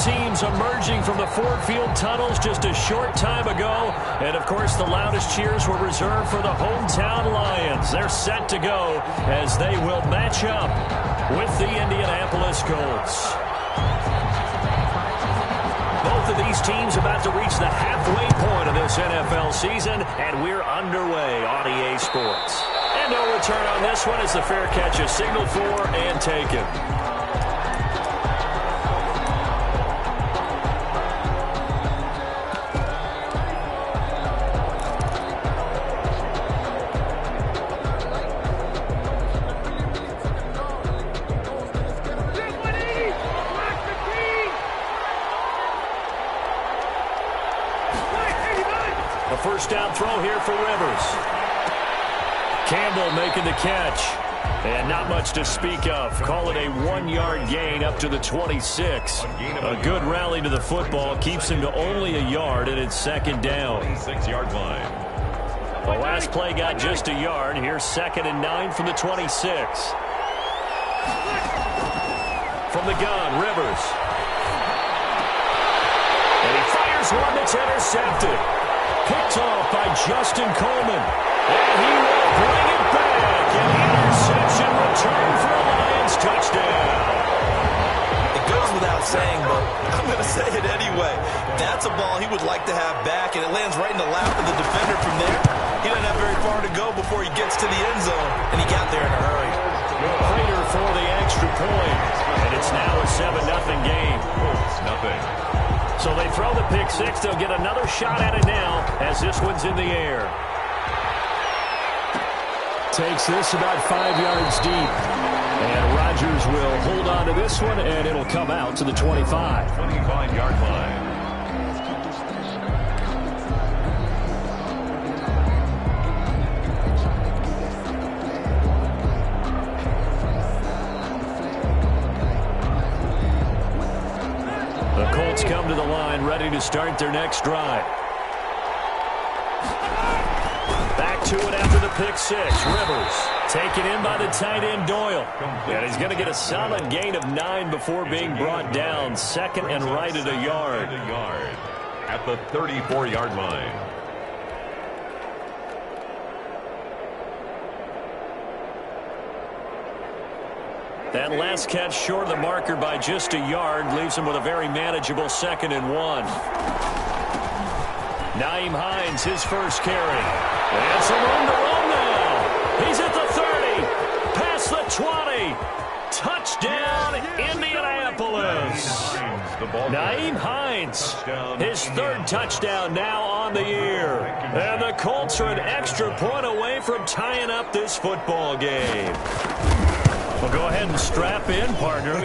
teams emerging from the Ford Field tunnels just a short time ago. And, of course, the loudest cheers were reserved for the hometown Lions. They're set to go as they will match up with the Indianapolis Colts. Both of these teams about to reach the halfway point of this NFL season, and we're underway on EA Sports. And no return on this one as the fair catch is signaled for and taken. A first down throw here for Rivers. Campbell making the catch. And not much to speak of. Call it a 1-yard gain up to the 26. A good rally to the football. Keeps him to only a yard, and it's second down. 26-yard line. The last play got just a yard. Here's 2nd and 9 from the 26. From the gun, Rivers. And he fires one that's intercepted. Picked off by Justin Coleman. And he will bring it back. An interception return for a Lions touchdown. It goes without saying, but I'm going to say it anyway. That's a ball he would like to have back, and it lands right in the lap of the defender from there. He doesn't have very far to go before he gets to the end zone, and he got there in a hurry. Prater for the extra point. And it's now a 7-0 game. Colts, nothing. So they throw the pick six. They'll get another shot at it now as this one's in the air. Takes this about 5 yards deep. And Rodgers will hold on to this one, and it'll come out to the 25. 25-yard line. The Colts come to the line, ready to start their next drive. Back to it after the pick six. Rivers taken in by the tight end Doyle. And he's going to get a solid gain of 9 before being brought down. Second and right at a yard. At the 34-yard line. That last catch short of the marker by just a yard leaves him with a very manageable 2nd and 1. Nyheim Hines, his first carry. And some room to run now. He's at the 30, past the 20. Touchdown, Indianapolis. Nyheim Hines, his 3rd touchdown now on the year. And the Colts are an extra point away from tying up this football game. Well, go ahead and strap in, partner.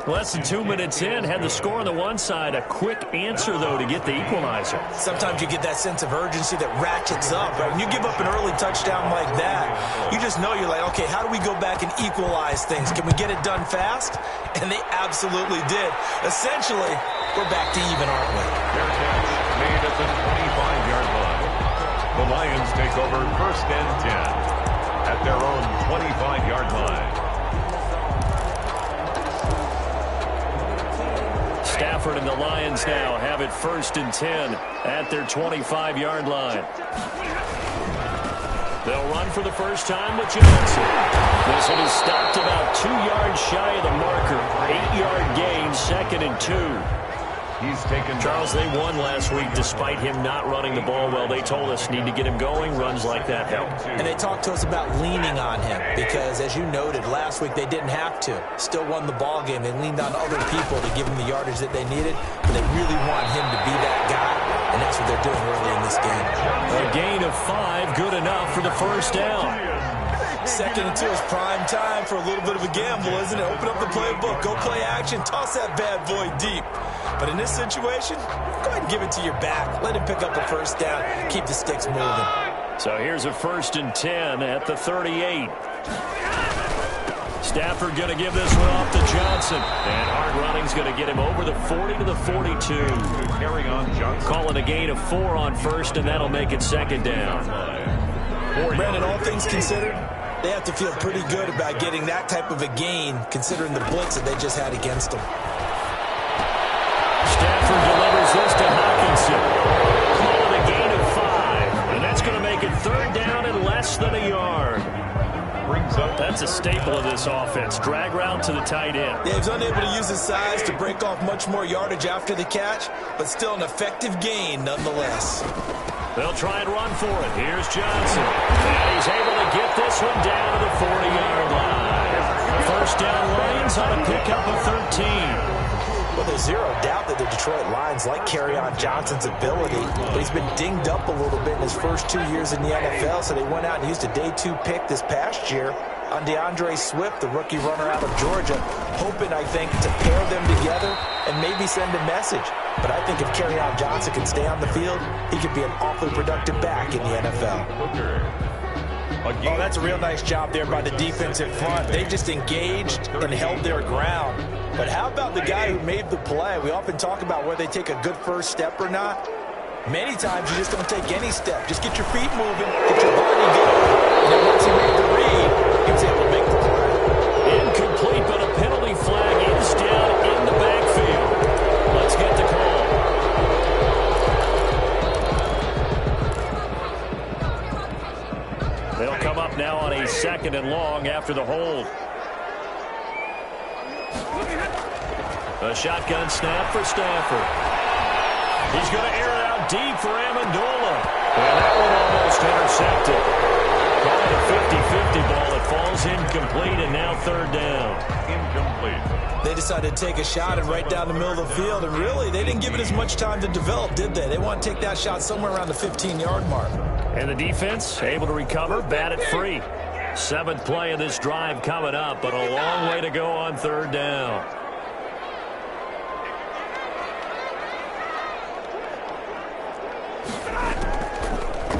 Less than 2 minutes in, had the score on the one side. A quick answer, though, to get the equalizer. Sometimes you get that sense of urgency that ratchets up, right? When you give up an early touchdown like that, you just know you're like, okay, how do we go back and equalize things? Can we get it done fast? And they absolutely did. Essentially, we're back to even, aren't we? Fair catch made at the 25-yard line. The Lions take over 1st and 10 at their own 25-yard line. Stafford and the Lions now have it 1st and 10 at their 25-yard line. They'll run for the first time with Johnson. This one is stopped about 2 yards shy of the marker. 8-yard gain, 2nd and 2. He's taken. Charles, they won last week despite him not running the ball well. They told us need to get him going. Runs like that help. And they talked to us about leaning on him because, as you noted, last week they didn't have to. Still won the ball game. They leaned on other people to give him the yardage that they needed. But they really want him to be that guy, and that's what they're doing early in this game. A gain of 5, good enough for the first down. 2nd and 2 is prime time for a little bit of a gamble, isn't it? Open up the playbook, go play action, toss that bad boy deep. But in this situation, go ahead and give it to your back. Let him pick up the first down, keep the sticks moving. So here's a 1st and 10 at the 38. Stafford going to give this one off to Johnson. And hard running's going to get him over the 40 to the 42. Carry on Johnson. Call it a gain of 4 on 1st, and that'll make it 2nd down. Brandon, all things considered, they have to feel pretty good about getting that type of a gain, considering the blitz that they just had against them. than a yard. Brings up. That's a staple of this offense. Drag route to the tight end. Yeah, he was unable to use his size to break off much more yardage after the catch, but still an effective gain nonetheless. They'll try and run for it. Here's Johnson. And he's able to get this one down to the 40-yard line. First down Lions on a pickup of 13. Well, there's zero doubt that the Detroit Lions like Kerryon Johnson's ability, but he's been dinged up a little bit in his first 2 years in the NFL, so they went out and used a day 2 pick this past year on DeAndre Swift, the rookie runner out of Georgia, hoping, I think, to pair them together and maybe send a message. But I think if Kerryon Johnson can stay on the field, he could be an awfully productive back in the NFL. Oh, that's a real nice job there by the defensive front. They just engaged and held their ground. But how about the guy who made the play? We often talk about whether they take a good first step or not. Many times you just don't take any step. Just get your feet moving, get your body going. And then once he made the read, he was able to make the play. Incomplete, but a penalty flag is down in the backfield. Let's get the call. They'll come up now on a 2nd and long after the hold. A shotgun snap for Stafford. He's going to air it out deep for Amendola. And that one almost intercepted. Call it a 50-50 ball. It falls incomplete, and now 3rd down. Incomplete. They decided to take a shot and right down the middle of the field, and really, they didn't give it as much time to develop, did they? They want to take that shot somewhere around the 15-yard mark. And the defense able to recover, bat it free. 7th play of this drive coming up, but a long way to go on 3rd down.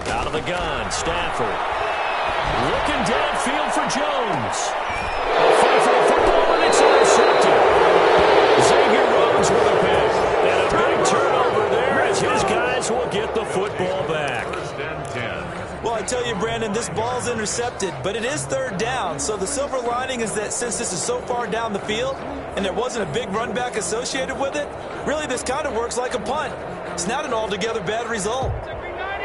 Out of the gun, Stafford. Looking downfield for Jones. A fight for the football, and it's intercepted. Xavier Rhodes with a pick. And a big turnover there as his guys will get the football back. Well, I tell you, Brandon, this ball's intercepted, but it is 3rd down. So the silver lining is that since this is so far down the field and there wasn't a big run back associated with it, really this kind of works like a punt. It's not an altogether bad result.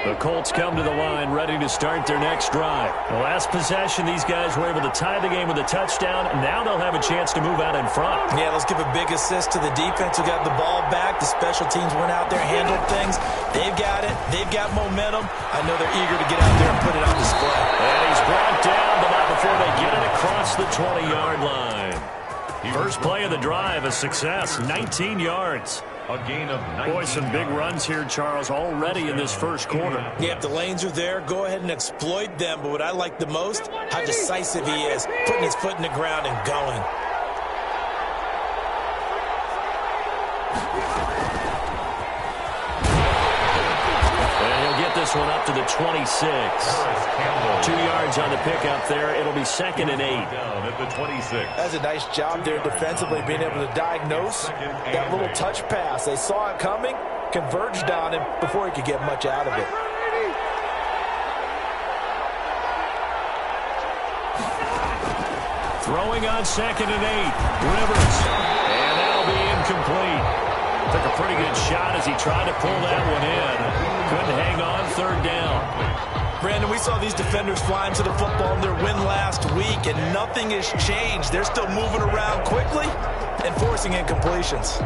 The Colts come to the line ready to start their next drive. The last possession, these guys were able to tie the game with a touchdown. Now they'll have a chance to move out in front. Yeah, let's give a big assist to the defense who got the ball back. The special teams went out there, handled things. They've got it. They've got momentum. I know they're eager to get out there and put it on display. And he's brought down, but not before they get it across the 20-yard line. First play of the drive, a success, 19 yards. A gain of 19. Boy, some big runs here, Charles, already in this first quarter. Yeah, if the lanes are there, go ahead and exploit them. But what I like the most, how decisive he is, putting his foot in the ground and going. And he'll get this one up to the 26. 2 yards on the pickup there. It'll be 2nd and 8. Down at the 26. That's a nice job there defensively, being able to diagnose that little touch pass. They saw it coming, converged on him before he could get much out of it. Throwing on 2nd and 8. Rivers. And that'll be incomplete. Took a pretty good shot as he tried to pull that one in. Couldn't hang on 3rd down. Brandon, we saw these defenders flying to the football in their win last week, and nothing has changed. They're still moving around quickly and forcing incompletions.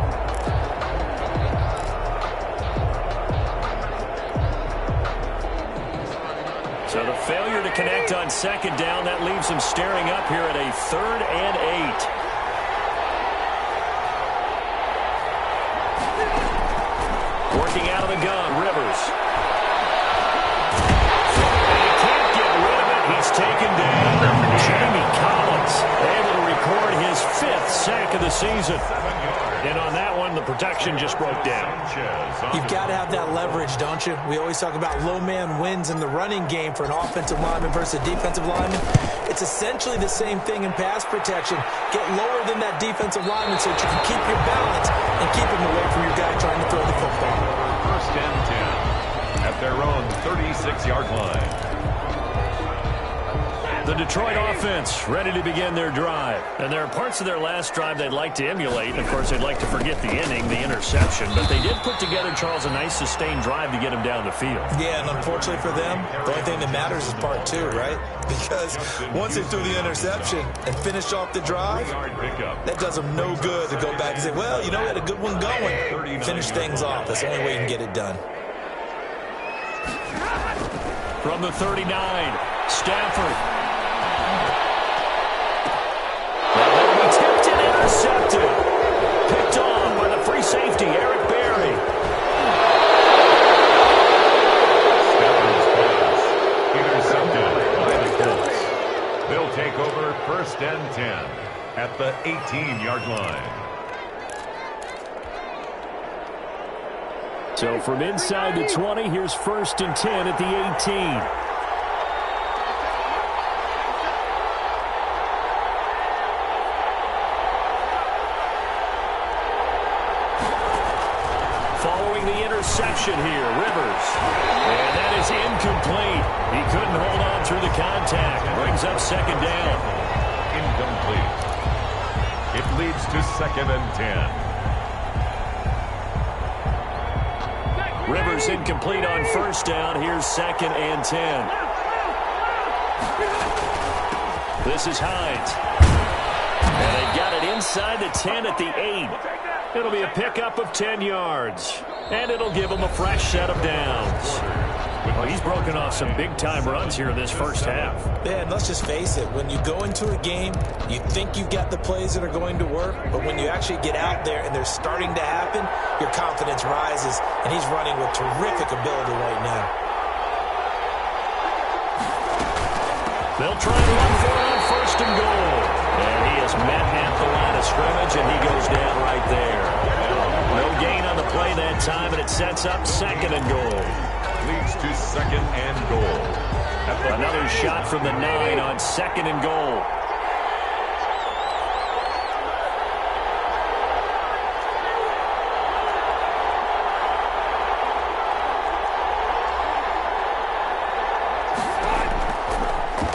So the failure to connect on 2nd down, that leaves them staring up here at a 3rd and 8. Working out of the gun, Rivers. He's taken down. Jamie Collins able to record his 5th sack of the season. And on that one, the protection just broke down. You've got to have that leverage, don't you? We always talk about low man wins in the running game for an offensive lineman versus a defensive lineman. It's essentially the same thing in pass protection. Get lower than that defensive lineman so that you can keep your balance and keep him away from your guy trying to throw the football. 1st and 10 at their own 36-yard line. The Detroit offense ready to begin their drive. And there are parts of their last drive they'd like to emulate. Of course, they'd like to forget the inning, the interception. But they did put together, Charles, a nice sustained drive to get him down the field. Yeah, and unfortunately for them, the only thing that matters is part two, right? Because once they threw the interception and finished off the drive, that does them no good to go back and say, well, you know, we had a good one going. Finish things off. That's the only way you can get it done. From the 39, Stafford. Tipped and intercepted. Picked on by the free safety, Eric Berry. Stafford's pass intercepted by the Colts. They'll take over 1st and 10 at the 18-yard line. So from inside the 20, here's 1st and 10 at the 18. Interception here, Rivers. And that is incomplete. He couldn't hold on through the contact. Brings up 2nd down. Incomplete. It leads to 2nd and 10. Rivers incomplete on 1st down. Here's 2nd and 10. This is Hines. And they got it inside the 10 at the 8. It'll be a pickup of 10 yards. And it'll give him a fresh set of downs. Well, he's broken off some big-time runs here in this first half. Yeah, and let's just face it. When you go into a game, you think you've got the plays that are going to work, but when you actually get out there and they're starting to happen, your confidence rises, and he's running with terrific ability right now. They'll try and run for it on 1st and goal. And he is met at the line of scrimmage, and he goes down right there. No gain on the play that time, and it sets up 2nd and goal. Leads to 2nd and goal. Another shot from the 9 on 2nd and goal.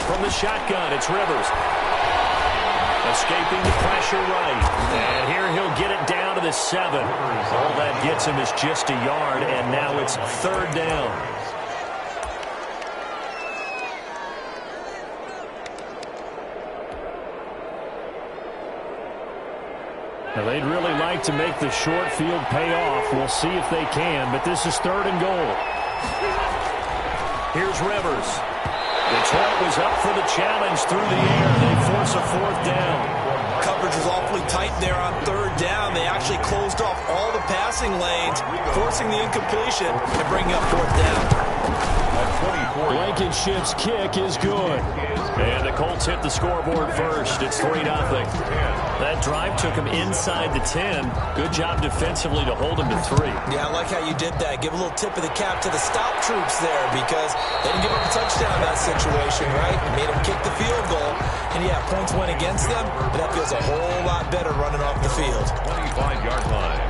From the shotgun, it's Rivers. Escaping the pressure right. And here he'll get it down to the 7. All that gets him is just a yard, and now it's 3rd down. Now they'd really like to make the short field pay off. We'll see if they can, but this is 3rd and goal. Here's Rivers. Detroit was up for the challenge through the air. They force a 4th down. Coverage was awfully tight there on 3rd down. They actually closed off all the passing lanes, forcing the incompletion and bringing up 4th down. Blankenship's kick is good. And the Colts hit the scoreboard first. It's 3-0. That drive took him inside the 10. Good job defensively to hold him to 3. Yeah, I like how you did that. Give a little tip of the cap to the stop troops there because they didn't give up a touchdown in that situation, right? Made them kick the field goal. And, yeah, points went against them, but that feels a whole lot better running off the field. 25-yard line.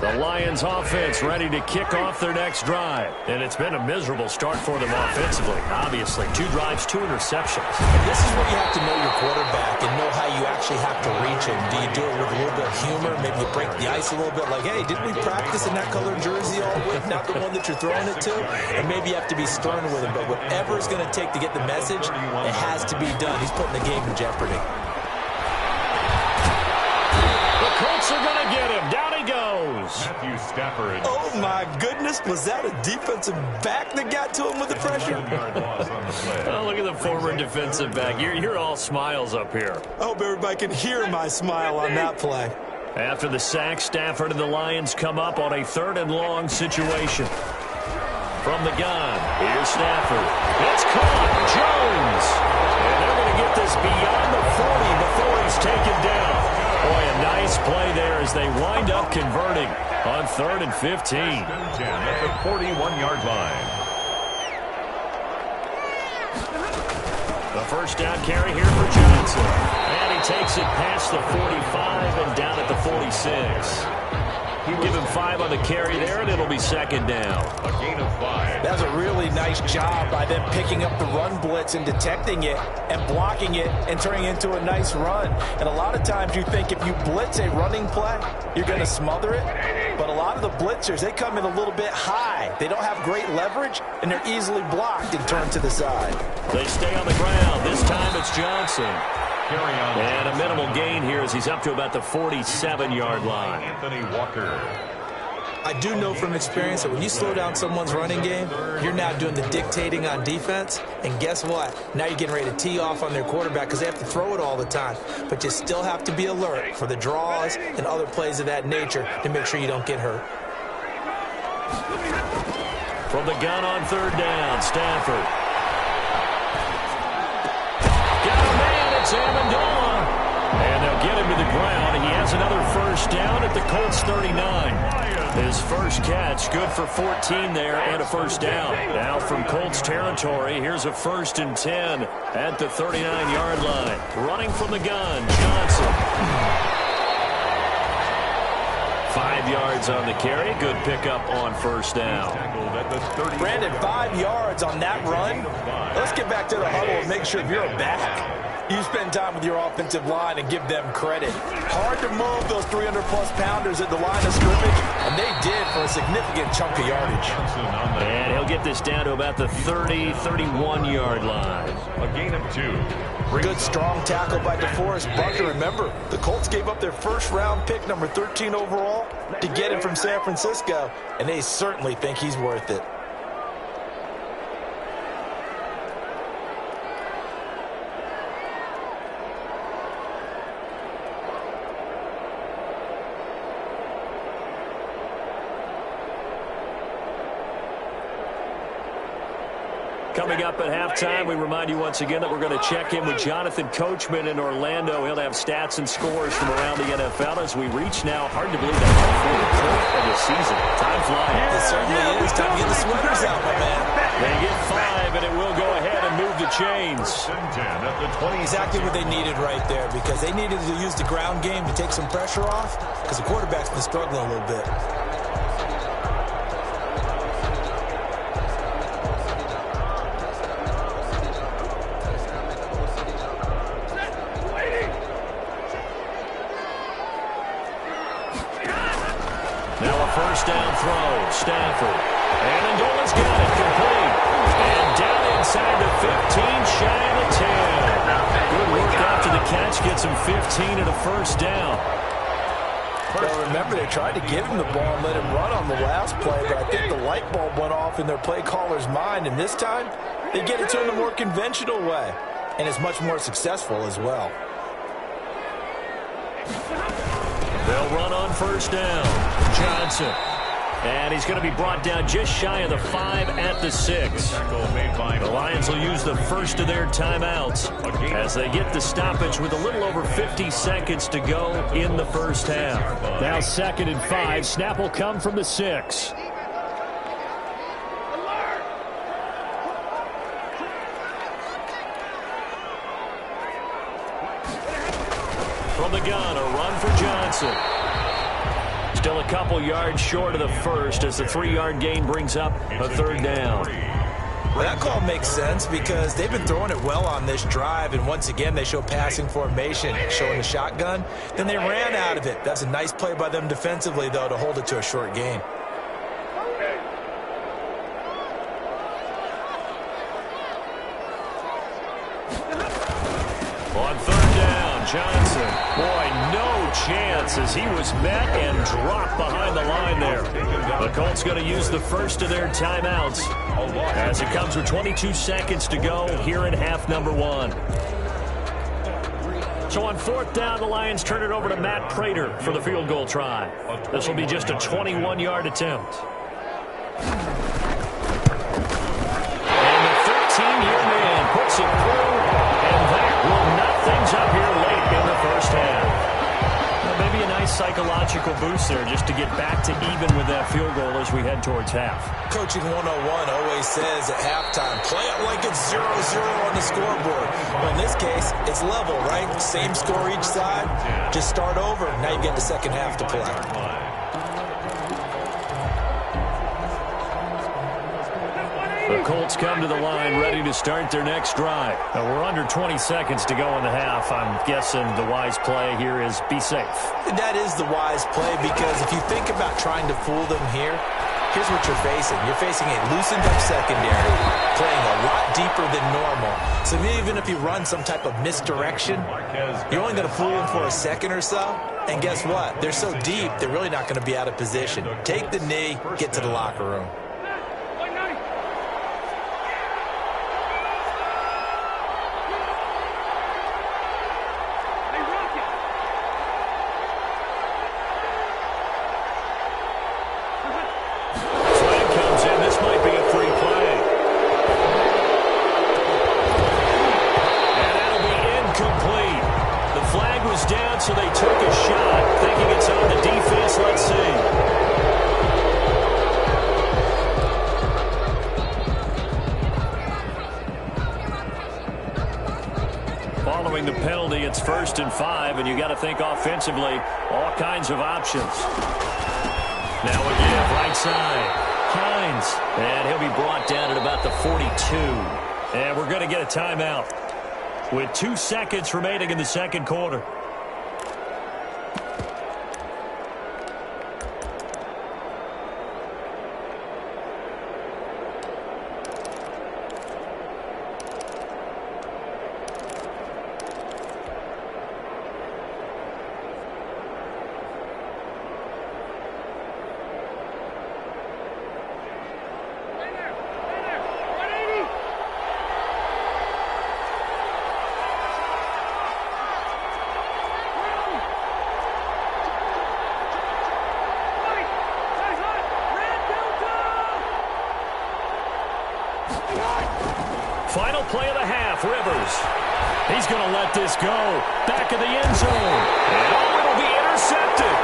The Lions offense ready to kick off their next drive. And it's been a miserable start for them offensively. Obviously, 2 drives, 2 interceptions. And this is where you have to know your quarterback and know how you actually have to reach him. Do you do it with a little bit of humor? Maybe you break the ice a little bit like, hey, didn't we practice in that colored jersey all week? Not the one that you're throwing it to? And maybe you have to be stern with him. But whatever it's going to take to get the message, it has to be done. He's putting the game in jeopardy. The Colts are going to get him. Down he goes. Matthew Stafford. Oh, my goodness. Was that a defensive back that got to him with the pressure? Oh, look at the former defensive back. You're all smiles up here. I hope everybody can hear my smile on that play. After the sack, Stafford and the Lions come up on a 3rd and long situation. From the gun, here's Stafford. It's caught. Jones. And they're going to get this beyond the 40 before he's taken down. Boy, a nice play there as they wind up converting on 3rd and 15. At the 41-yard line. The first down carry here for Johnson. And he takes it past the 45 and down at the 46. You give him 5 on the carry there, and it'll be second down. A gain of 5. That's a really nice job by them picking up the run blitz and detecting it and blocking it and turning it into a nice run. And a lot of times you think if you blitz a running play, you're going to smother it. But a lot of the blitzers, they come in a little bit high. They don't have great leverage, and they're easily blocked and turned to the side. They stay on the ground. This time it's Johnson. And a minimal gain here as he's up to about the 47-yard line. Anthony Walker. I do know from experience that when you slow down someone's running game, you're now doing the dictating on defense. And guess what? Now you're getting ready to tee off on their quarterback because they have to throw it all the time. But you still have to be alert for the draws and other plays of that nature to make sure you don't get hurt. From the gun on third down, Stafford. It's Amendola. And they'll get him to the ground. He has another first down at the Colts 39. His first catch, good for 14 there and a first down. Now from Colts territory, here's a 1st and 10 at the 39-yard line. Running from the gun, Johnson. 5 yards on the carry. Good pickup on first down. Brandon, 5 yards on that run. Let's get back to the huddle and make sure if you're a back, you spend time with your offensive line and give them credit. Hard to move those 300-plus pounders at the line of scrimmage, and they did for a significant chunk of yardage. And he'll get this down to about the 30, 31-yard line. A gain of 2. Good strong tackle by DeForest Buckner. Remember, the Colts gave up their first-round pick, number 13 overall, to get him from San Francisco, and they certainly think he's worth it. Coming up at halftime, we remind you once again that we're going to check in with Jonathan Coachman in Orlando. He'll have stats and scores from around the NFL as we reach now. Hard to believe the halfway point of the season. Time flying. It certainly is. Time to get the sweaters out, my man. They get 5, and it will go ahead and move the chains. Exactly what they needed right there, because they needed to use the ground game to take some pressure off, because the quarterback's been struggling a little bit. First down throw, Stafford. Amendola's got it, complete. And down inside the 15, shy of the 10. Good work after the catch, gets him 15 and a first down. Well, remember, they tried to give him the ball and let him run on the last play, but I think the light bulb went off in their play caller's mind, and this time, they get it to him the more conventional way, and it's much more successful as well. They'll run on first down. Johnson. And he's going to be brought down just shy of the 5 at the 6. The Lions will use the first of their timeouts as they get the stoppage with a little over 50 seconds to go in the first half. Now 2nd and 5. Snap will come from the 6. From the gun, a run for Johnson. Still a couple yards short of the first as the 3-yard gain brings up a 3rd down. Well, that call makes sense because they've been throwing it well on this drive, and once again they show passing formation, showing the shotgun. Then they ran out of it. That's a nice play by them defensively, though, to hold it to a short gain. On 3rd down, Johnson. Boy, no chance as he was met and dropped behind the line there. The Colts going to use the first of their timeouts as it comes with 22 seconds to go here in half number 1. So on 4th down, the Lions turn it over to Matt Prater for the field goal try. This will be just a 21-yard attempt. And the 13-year man puts it through, and that will knot things up here late in the first half. Well, maybe a nice psychological psychological boost there just to get back to even with that field goal as we head towards half. Coaching 101 always says at halftime, play it like it's 0-0 on the scoreboard. Well, in this case, it's level, right? Same score each side. Just start over. Now you get the second half to play. The Colts come to the line ready to start their next drive. Now we're under 20 seconds to go in the half. I'm guessing the wise play here is be safe. That is the wise play because if you think about trying to fool them here, here's what you're facing. You're facing a loosened up secondary, playing a lot deeper than normal. So even if you run some type of misdirection, you're only going to fool them for a second or so. And guess what? They're so deep, they're really not going to be out of position. Take the knee, get to the locker room. So they took a shot, thinking it's on the defense. Let's see. Following the penalty, it's 1st and 5, and you got to think offensively, all kinds of options. Now again, right side, Hines, and he'll be brought down at about the 42. And we're going to get a timeout with 2 seconds remaining in the second quarter. Final play of the half, Rivers. He's going to let this go. Back of the end zone. And it'll be intercepted.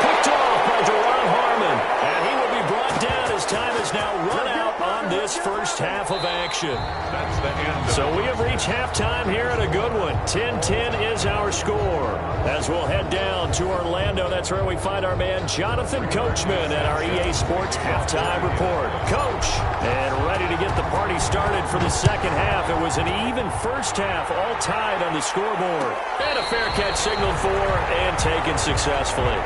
Picked off by Deron Harmon. And he will be brought down as time is now run out on this first half of action. That's the end. So we have reached halftime here at a good one. 10-10 is our score. As we'll head down to Orlando, that's where we find our man Jonathan Coachman at our EA Sports Halftime Report. Coach, and ready to get the party started for the second half. It was an even first half, all tied on the scoreboard. And a fair catch signaled for and taken successfully.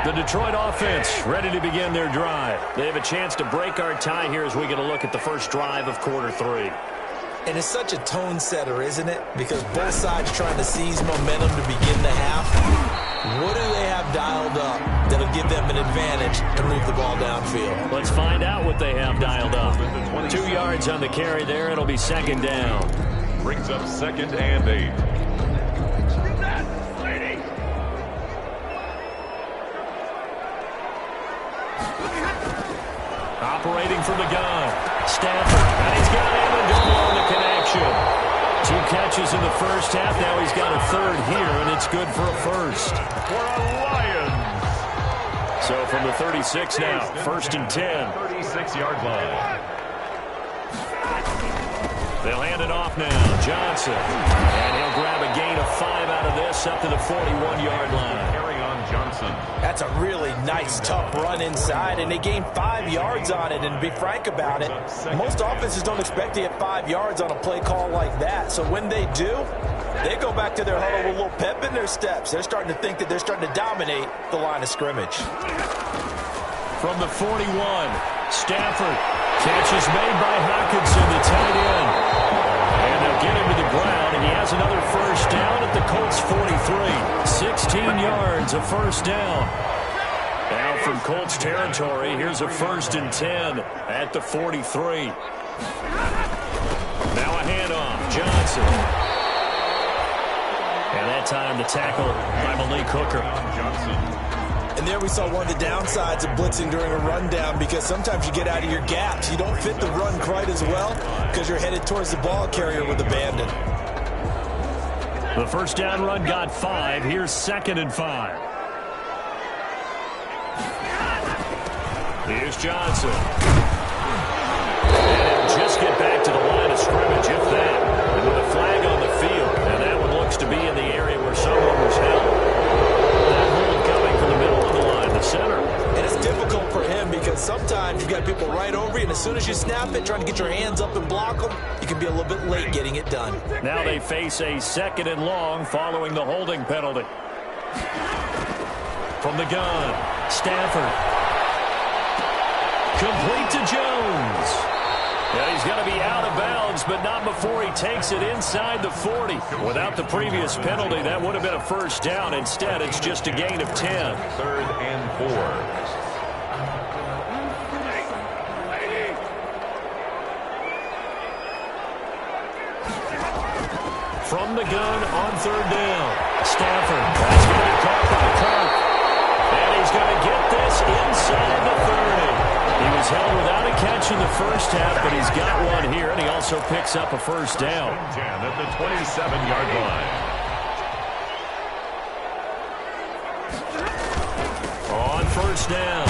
The Detroit offense ready to begin their drive. They have a chance to break our tie here as we get a look at the first drive of quarter 3. And it's such a tone setter, isn't it? Because both sides trying to seize momentum to begin the half. What do they have dialed up that'll give them an advantage to move the ball downfield? Let's find out what they have dialed up. 2 yards on the carry there. It'll be second down. Brings up 2nd and 8. Operating from the gun. Stafford. And he's got Amendola on the connection. 2 catches in the first half. Now he's got a third here, and it's good for a first. For a Lions. So from the 36 now, 1st and 10. 36-yard line. They'll hand it off now. Johnson. And he'll grab a gain of 5 out of this up to the 41-yard line. Johnson. That's a really nice, tough run inside, and they gained 5 yards on it. And to be frank about it, most offenses don't expect to get 5 yards on a play call like that. So when they do, they go back to their huddle with a little pep in their steps. They're starting to think that they're starting to dominate the line of scrimmage. From the 41, Stafford. Catch is made by Hockenson, the tight end. And they'll get him to the ground, and he has another first down at the Colts 43. 16 yards, a first down. Now from Colts territory, here's a 1st and 10 at the 43. Now a handoff, Johnson. And that time the tackle by Malik Hooker. Johnson. And there we saw one of the downsides of blitzing during a rundown, because sometimes you get out of your gaps. You don't fit the run quite as well because you're headed towards the ball carrier with abandon. The first down run got 5. Here's 2nd and 5. Here's Johnson. And he'll just get back to the line of scrimmage, if that. And with a flag on the field, and that one looks to be in the area where someone was held. That hold coming from the middle of the line, the center. And it's difficult for him because sometimes you've got people right over you, and as soon as you snap it, trying to get your hands up and block them, you can be a little bit late getting it done. Now they face a 2nd and long following the holding penalty. From the gun, Stafford. Complete to Jones. Yeah, he's going to be out of bounds, but not before he takes it inside the 40. Without the previous penalty, that would have been a first down. Instead, it's just a gain of 10. 3rd and 4. From the gun on 3rd down. Stafford. That's going to be caught by Kirk. And he's going to get this inside the 30. He was held without a catch in the first half, but he's got one here, and he also picks up a first down. 10 at the 27-yard line. On first down,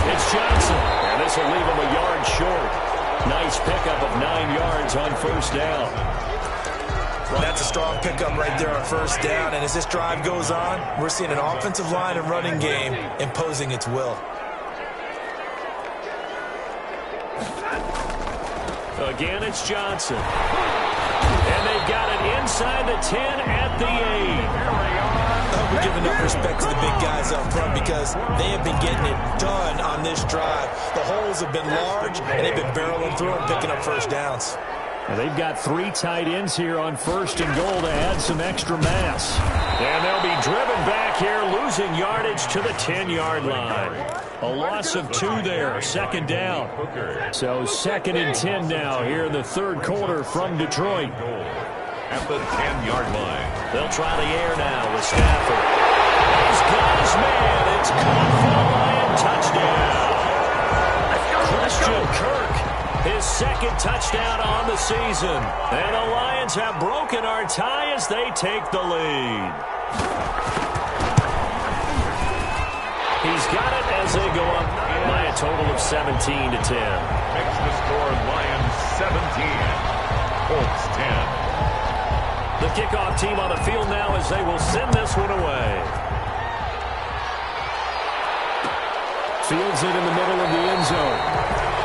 it's Johnson, and this will leave him a yard short. Nice pickup of 9 yards on first down. Well, that's a strong pickup right there on first down, and as this drive goes on, we're seeing an offensive line and running game imposing its will. Again, it's Johnson. And they've got it inside the 10 at the 8. We give enough respect to the big guys up front because they have been getting it done on this drive. The holes have been large, and they've been barreling through and picking up first downs. And they've got 3 tight ends here on 1st and goal to add some extra mass. And they'll be driven back here, losing yardage to the 10-yard line. A loss of 2 there, 2nd down. So 2nd and 10 now here in the 3rd quarter from Detroit. At the 10-yard line. They'll try the air now with Stafford. He's got his man. It's caught for the Lion touchdown. Christian Kirk, his 2nd touchdown on the season. And the Lions have broken our tie as they take the lead. He's got it as they go up by a total of 17-10. Makes the score Lions 17, Colts 10. The kickoff team on the field now as they will send this one away. Fields it in the middle of the end zone.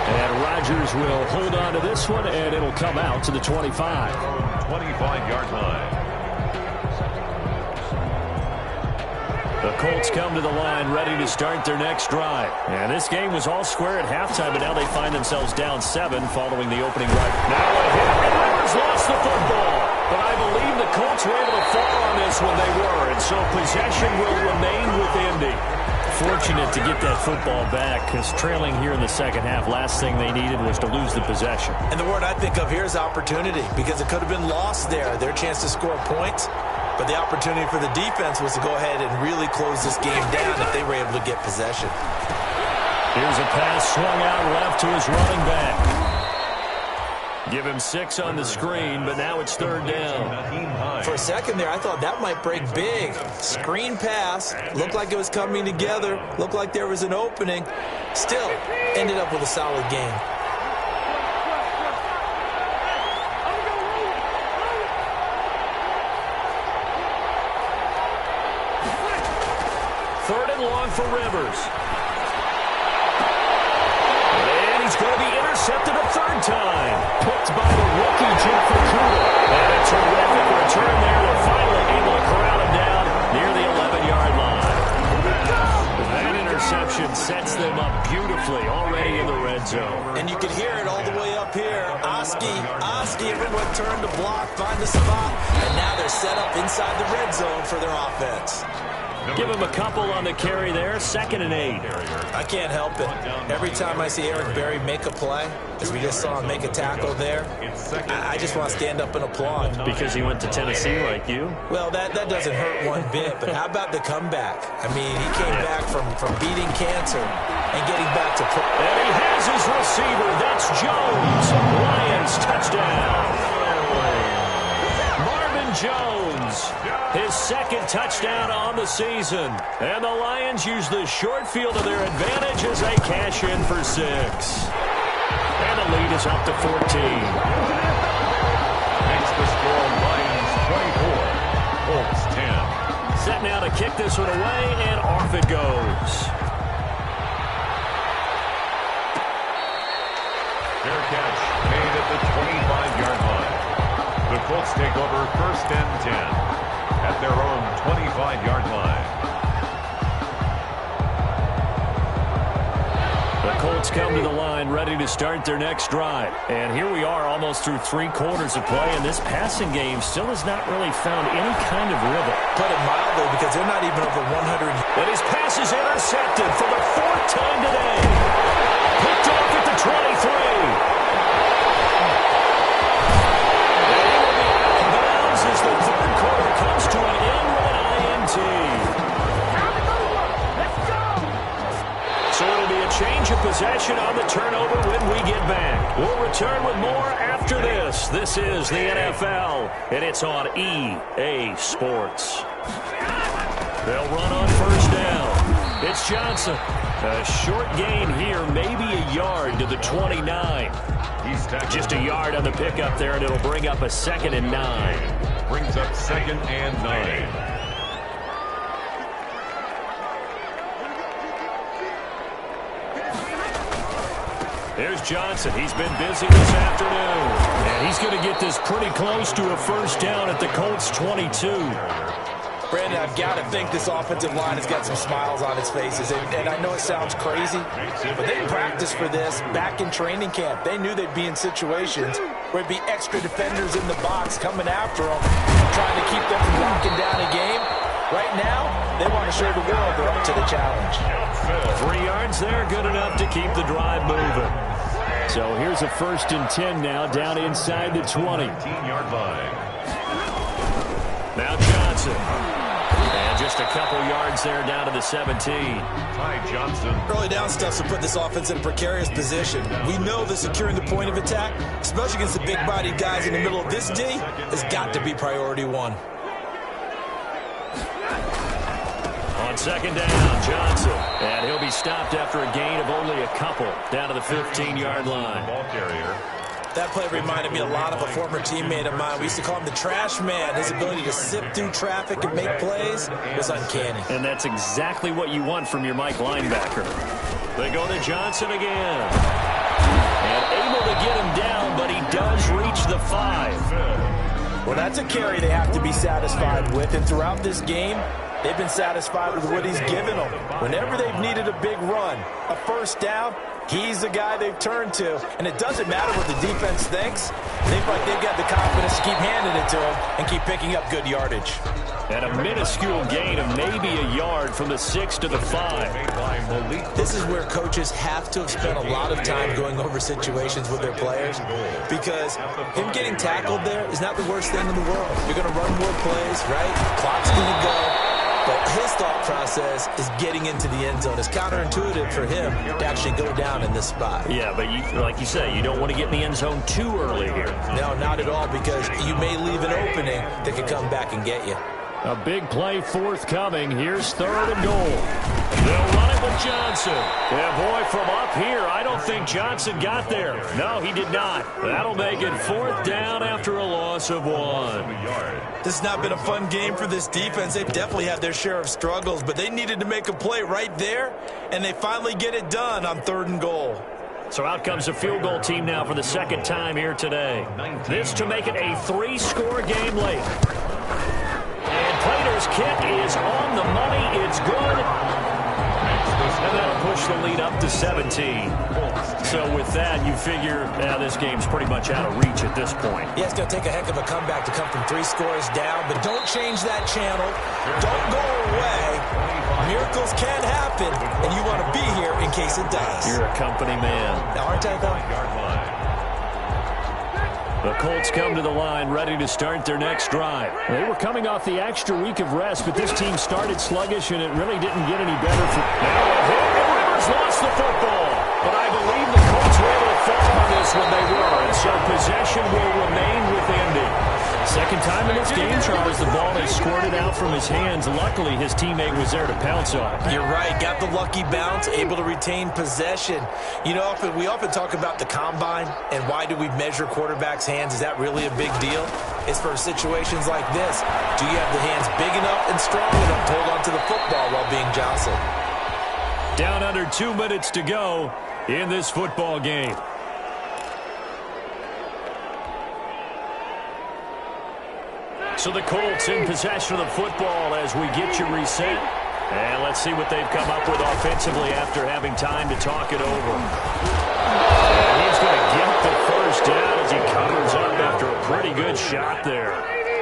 And Rodgers will hold on to this one, and it'll come out to the 25. 25-yard line. The Colts come to the line ready to start their next drive. And this game was all square at halftime, but now they find themselves down 7 following the opening drive. Now a hit, and Rivers lost the football. But I believe the Colts were able to fall on this when they were, and so possession will remain with Indy. Fortunate to get that football back, because trailing here in the second half, last thing they needed was to lose the possession. And the word I think of here is opportunity, because it could have been lost there, their chance to score points. But the opportunity for the defense was to go ahead and really close this game down if they were able to get possession. Here's a pass swung out left to his running back. Give him 6 on the screen, but now it's 3rd down. For a second there, I thought that might break big. Screen pass, looked like it was coming together, looked like there was an opening. Still, ended up with a solid game. Third and long for Rivers. And he's going to be intercepted a 3rd time. Picked by the rookie, Jeff Okudah. And a terrific return there. They're finally able to corral him down near the 11-yard line. That interception sets them up beautifully already in the red zone. And you can hear it all the way up here. Oski, everyone turned to block, find the spot, and now they're set up inside the red zone for their offense. Give him a couple on the carry there, 2nd and 8. I can't help it. Every time I see Eric Berry make a play, as we just saw him make a tackle there, I just want to stand up and applaud. Because he went to Tennessee like you? Well, that doesn't hurt one bit, but how about the comeback? I mean, he came back from beating cancer and getting back to play. And he has his receiver. That's Jones. Lions touchdown. Jones, his 2nd touchdown on the season. And the Lions use the short field to their advantage as they cash in for 6. And the lead is up to 14. Makes the score Lions 24, Colts 10. Set now to kick this one away, and off it goes. Fair catch made at the 25-yard line. The Colts take over 1st and 10 at their own 25-yard line. The Colts come to the line ready to start their next drive. And here we are almost through 3 quarters of play, and this passing game still has not really found any kind of rhythm. Put it mildly, because they're not even over 100. And his pass is intercepted for the 4th time today. Picked off at the 23. As the 3rd quarter comes to an end with an INT. So it'll be a change of possession on the turnover when we get back. We'll return with more after this. This is the NFL, and it's on EA Sports. They'll run on 1st down. It's Johnson. A short gain here, maybe a yard to the 29. Just a yard on the pickup there, and it'll bring up a 2nd and 9. Brings up 2nd and 9. There's Johnson. He's been busy this afternoon. And he's going to get this pretty close to a 1st down at the Colts 22. Brandon, I've got to think this offensive line has got some smiles on its faces. And I know it sounds crazy, but they practiced for this back in training camp. They knew they'd be in situations where it'd be extra defenders in the box coming after them, trying to keep them from locking down a game. Right now, they want to show the world they're up to the challenge. 3 yards there, good enough to keep the drive moving. So here's a 1st and 10 now, down inside the 20. 18-yard line. Now Johnson. And just a couple yards there down to the 17. Ty Johnson. Early down stuff's to put this offense in a precarious position. We know that securing the point of attack, especially against the big-bodied guys in the middle of this D, has got to be priority 1. On 2nd down, Johnson. And he'll be stopped after a gain of only a couple down to the 15-yard line. Ball carrier. That play reminded me a lot of a former teammate of mine. We used to call him the trash man. His ability to sift through traffic and make plays was uncanny. And that's exactly what you want from your Mike linebacker. They go to Johnson again. And able to get him down, but he does reach the 5. Well, that's a carry they have to be satisfied with. And throughout this game, they've been satisfied with what he's given them. Whenever they've needed a big run, a 1st down, he's the guy they've turned to. And it doesn't matter what the defense thinks. They feel like they've got the confidence to keep handing it to him and keep picking up good yardage. And a minuscule gain of maybe a yard from the 6 to the 5. This is where coaches have to have spent a lot of time going over situations with their players, because him getting tackled there is not the worst thing in the world. You're going to run more plays, right? Clock's going to go. But his thought process is getting into the end zone. It's counterintuitive for him to actually go down in this spot. Yeah, but like you say, you don't want to get in the end zone too early here. No, not at all, because you may leave an opening that could come back and get you. A big play forthcoming. Here's 3rd and goal. They'll run it with Johnson. Yeah, boy, from up here, I don't think Johnson got there. No, he did not. That'll make it 4th down after a loss of 1. This has not been a fun game for this defense. They've definitely had their share of struggles, but they needed to make a play right there, and they finally get it done on 3rd and goal. So out comes a field goal team now for the 2nd time here today. This to make it a 3-score game late. And Prater's kick is on the money. It's good. And that'll push the lead up to 17. So with that, you figure this game's pretty much out of reach at this point. Yeah, it's going to take a heck of a comeback to come from 3 scores down, but don't change that channel. Don't go away. miracles can happen, and you want to be here in case it does. You're a company man. Aren't I, though? The Colts come to the line ready to start their next drive. They were coming off the extra week of rest, but this team started sluggish, and it really didn't get any better. Now a hit, and Rivers lost the football. But I believe the Colts were able to fall on this when they were, and so possession will remain with Indy. Second time in this game, Charles, the ball has squirted out from his hands. Luckily, his teammate was there to pounce on it. You're right. Got the lucky bounce, able to retain possession. You know, we often talk about the combine and why do we measure quarterbacks' hands. Is that really a big deal? It's for situations like this. Do you have the hands big enough and strong enough to hold onto the football while being jostled? Down under 2 minutes to go in this football game. So the Colts in possession of the football as we get you reset. And let's see what they've come up with offensively after having time to talk it over. And he's going to get the first down as he covers up after a pretty good shot there.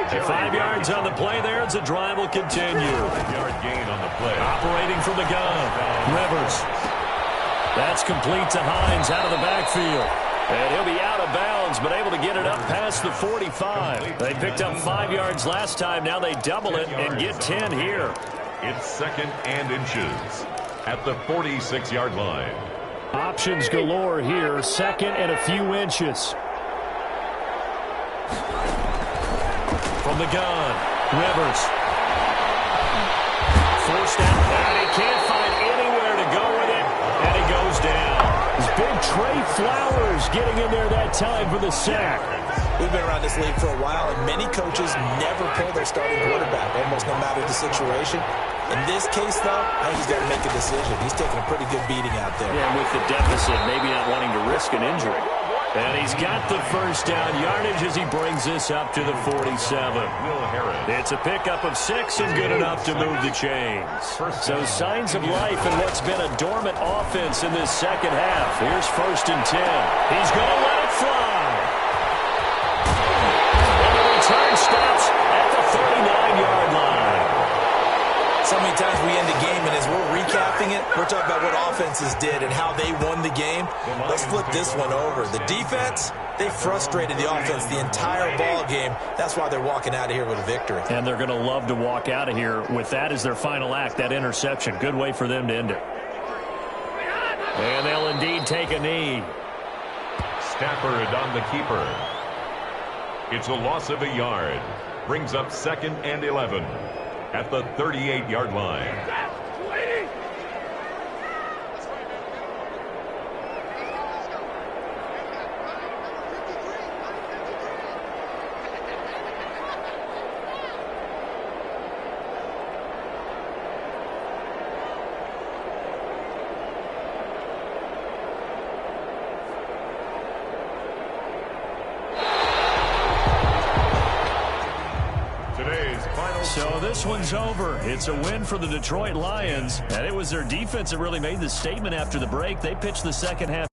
5 yards on the play there as the drive will continue. 5-yard gain on the play. Operating from the gun, Rivers. That's complete to Hines out of the backfield. And he'll be out of bounds, but able to get it up past the 45. They picked up 5 yards last time. Now they double it and get 10 here. It's second and inches at the 46-yard line. Options galore here. Second and a few inches. From the gun, Rivers. Forced out, and he can't find anywhere to go with it, and he goes down. It's big Trey Flowers getting in there that time for the sack. We've been around this league for a while, and many coaches never pull their starting quarterback, almost no matter the situation. In this case, though, I think he's got to make a decision. He's taking a pretty good beating out there. Yeah, with the deficit, maybe not wanting to risk an injury. And he's got the first down yardage as he brings this up to the 47. It's a pickup of 6 and good enough to move the chains. So signs of life in what's been a dormant offense in this second half. Here's 1st and 10. He's going to let it fly. And the return stops at the 39-yard line. So many times we end a game, and as we're recapping it, we're talking about what offenses did and how they won the game. Let's flip this one over. The defense, they frustrated the offense the entire ball game. That's why they're walking out of here with a victory. And they're going to love to walk out of here with that as their final act, that interception. Good way for them to end it. And they'll indeed take a knee. Stafford on the keeper. It's a loss of a yard. Brings up 2nd and 11 at the 38-yard line. So this one's over. It's a win for the Detroit Lions, and it was their defense that really made the statement after the break. They pitched the second half.